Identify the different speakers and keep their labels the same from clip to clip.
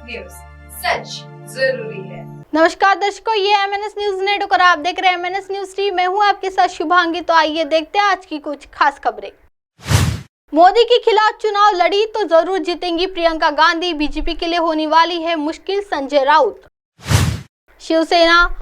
Speaker 1: News, सच जरूरी है।
Speaker 2: नमस्कार दर्शकों, ये MNS न्यूज नेटवर्क और आप देख रहे हैं MNS न्यूज टीवी। मैं हूं आपके साथ शुभांगी। तो आइए देखते हैं आज की कुछ खास खबरें। मोदी के खिलाफ चुनाव लड़ी तो जरूर जीतेंगी प्रियंका गांधी, बीजेपी के लिए होने वाली है मुश्किल, संजय राउत। शिवसेना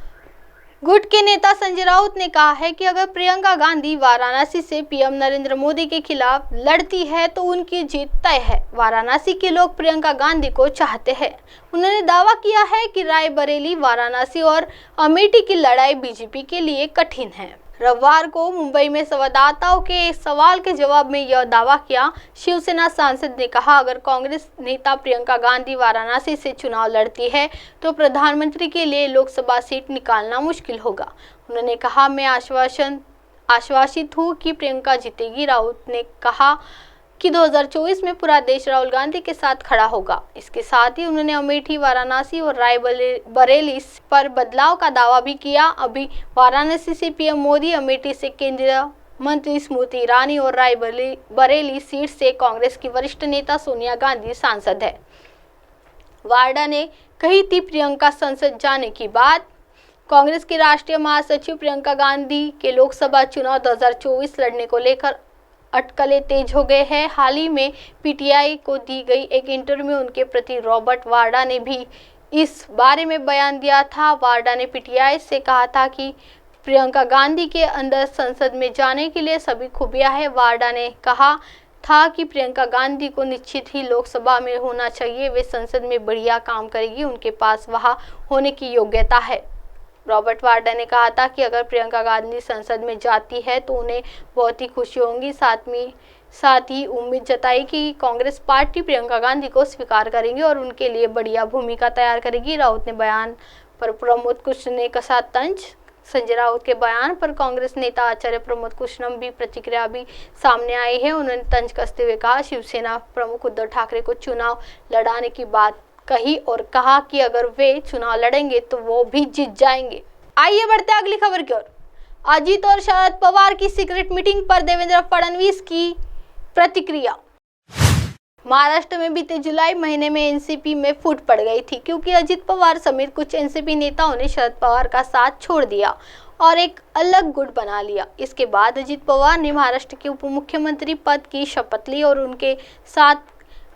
Speaker 2: गुट के नेता संजय राउत ने कहा है कि अगर प्रियंका गांधी वाराणसी से पीएम नरेंद्र मोदी के खिलाफ लड़ती है तो उनकी जीत तय है। वाराणसी के लोग प्रियंका गांधी को चाहते हैं। उन्होंने दावा किया है कि रायबरेली, वाराणसी और अमेठी की लड़ाई बीजेपी के लिए कठिन है। रविवार को मुंबई में संवाददाताओं के एक सवाल के जवाब में यह दावा किया। शिवसेना सांसद ने कहा, अगर कांग्रेस नेता प्रियंका गांधी वाराणसी से चुनाव लड़ती है तो प्रधानमंत्री के लिए लोकसभा सीट निकालना मुश्किल होगा। उन्होंने कहा, मैं आश्वासित हूं कि प्रियंका जीतेगी। राउत ने कहा कि 2024 में पूरा देश राहुल गांधी के साथ खड़ा होगा। इसके साथ ही उन्होंने अमेठी, वाराणसी और रायबरेली पर बदलाव का दावा भी किया। अभी वाराणसी से पीएम मोदी, अमेठी से केंद्रीय मंत्री स्मृति ईरानी और रायबरेली सीट से कांग्रेस की वरिष्ठ नेता सोनिया गांधी सांसद है। वाड्रा ने कही थी प्रियंका संसद जाने की बात। कांग्रेस की राष्ट्रीय महासचिव प्रियंका गांधी के लोकसभा चुनाव 2024 लड़ने को लेकर अटकलें तेज हो गए हैं। हाल ही में पीटीआई को दी गई एक इंटरव्यू में उनके प्रति रॉबर्ट वाड्रा ने भी इस बारे में बयान दिया था। वाड्रा ने पीटीआई से कहा था कि प्रियंका गांधी के अंदर संसद में जाने के लिए सभी खूबियां हैं। वाड्रा ने कहा था कि प्रियंका गांधी को निश्चित ही लोकसभा में होना चाहिए। वे संसद में बढ़िया काम करेगी, उनके पास वहां होने की योग्यता है। रॉबर्ट वाड्रा ने कहा था कि अगर प्रियंका गांधी संसद में जाती है तो उन्हें बहुत ही खुशी होगी। साथ ही उम्मीद जताई कि कांग्रेस पार्टी प्रियंका गांधी को स्वीकार करेगी और उनके लिए बढ़िया भूमिका तैयार करेगी। राउत ने बयान पर प्रमोद कृष्ण ने कसा तंज। संजय राउत के बयान पर कांग्रेस नेता आचार्य प्रमोद कृष्णम भी प्रतिक्रिया भी सामने आई है। उन्होंने तंज कसते हुए कहा, शिवसेना प्रमुख उद्धव ठाकरे को चुनाव लड़ाने की बात कही और कहा कि अगर वे चुनाव लड़ेंगे तो वो भी जीत जाएंगे। आइए बढ़ते हैं अगली खबर की ओर। अजीत और शरद पवार की सीक्रेट मीटिंग पर देवेंद्र फडणवीस की प्रतिक्रिया। महाराष्ट्र में बीते जुलाई महीने में एनसीपी में फूट पड़ गई थी, क्योंकि अजीत पवार समेत कुछ एनसीपी नेताओं ने शरद पवार का साथ छोड़ दिया और एक अलग गुट बना लिया। इसके बाद अजीत पवार ने महाराष्ट्र के उप मुख्यमंत्री पद की शपथ ली और उनके साथ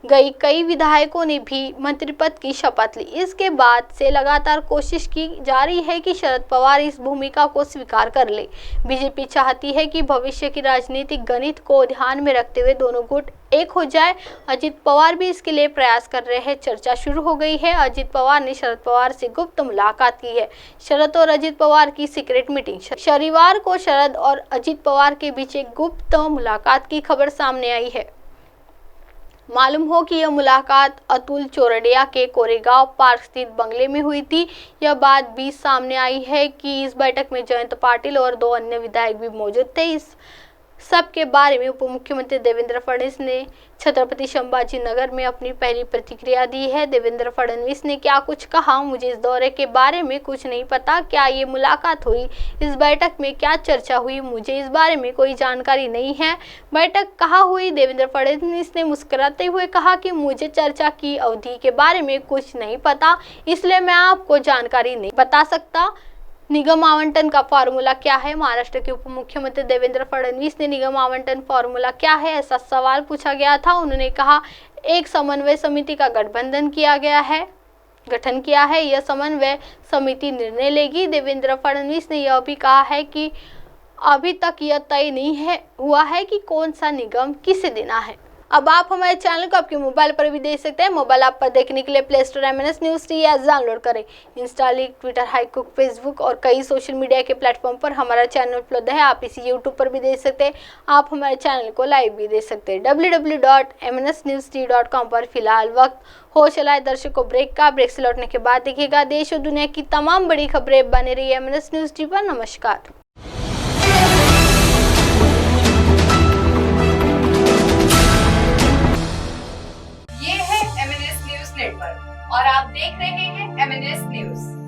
Speaker 2: गई कई विधायकों ने भी मंत्री पद की शपथ ली। इसके बाद से लगातार कोशिश की जा रही है कि शरद पवार इस भूमिका को स्वीकार कर ले। बीजेपी चाहती है कि भविष्य की राजनीतिक गणित को ध्यान में रखते हुए दोनों गुट एक हो जाए। अजीत पवार भी इसके लिए प्रयास कर रहे हैं। चर्चा शुरू हो गई है। अजीत पवार ने शरद पवार से गुप्त मुलाकात की है। शरद और अजीत पवार की सीक्रेट मीटिंग। शनिवार को शरद और अजीत पवार के बीच एक गुप्त मुलाकात की खबर सामने आई है। मालूम हो कि यह मुलाकात अतुल चौरडिया के कोरेगांव पार्क स्थित बंगले में हुई थी। यह बात भी सामने आई है कि इस बैठक में जयंत पाटिल और 2 अन्य विधायक भी मौजूद थे। इस सब के बारे में उप मुख्यमंत्री देवेंद्र फडणवीस ने छत्रपति संभाजी नगर में अपनी पहली प्रतिक्रिया दी है। देवेंद्र फडणवीस ने क्या कुछ कहा, मुझे इस दौरे के बारे में कुछ नहीं पता। क्या ये मुलाकात हुई, इस बैठक में क्या चर्चा हुई, मुझे इस बारे में कोई जानकारी नहीं है। बैठक कहाँ हुई? देवेंद्र फडणवीस ने मुस्कुराते हुए कहा कि मुझे चर्चा की अवधि के बारे में कुछ नहीं पता, इसलिए मैं आपको जानकारी नहीं बता सकता। निगम आवंटन का फॉर्मूला क्या है? महाराष्ट्र के उप मुख्यमंत्री देवेंद्र फडणवीस ने निगम आवंटन फॉर्मूला क्या है ऐसा सवाल पूछा गया था। उन्होंने कहा, एक समन्वय समिति का गठन किया है। यह समन्वय समिति निर्णय लेगी। देवेंद्र फडणवीस ने यह भी कहा है कि अभी तक यह तय नहीं हुआ है कि कौन सा निगम किसे देना है। अब आप हमारे चैनल को आपके मोबाइल पर भी देख सकते हैं। मोबाइल ऐप पर देखने के लिए play store MNS news TV app download करें। इंस्टा, ट्विटर, हाईकुक, फेसबुक और कई सोशल मीडिया के प्लेटफॉर्म पर हमारा चैनल उपलब्ध है। आप इसे यूट्यूब पर भी देख सकते हैं। आप हमारे चैनल को लाइव भी देख सकते हैं www.mnsnewstv.com पर। फिलहाल वक्त हो चला है दर्शकों ब्रेक का। ब्रेक से लौटने के बाद देखिएगा देश और दुनिया की तमाम बड़ी खबरें। बने रही MNS न्यूज टीवी पर। नमस्कार।
Speaker 1: और आप देख रहे हैं MNS न्यूज।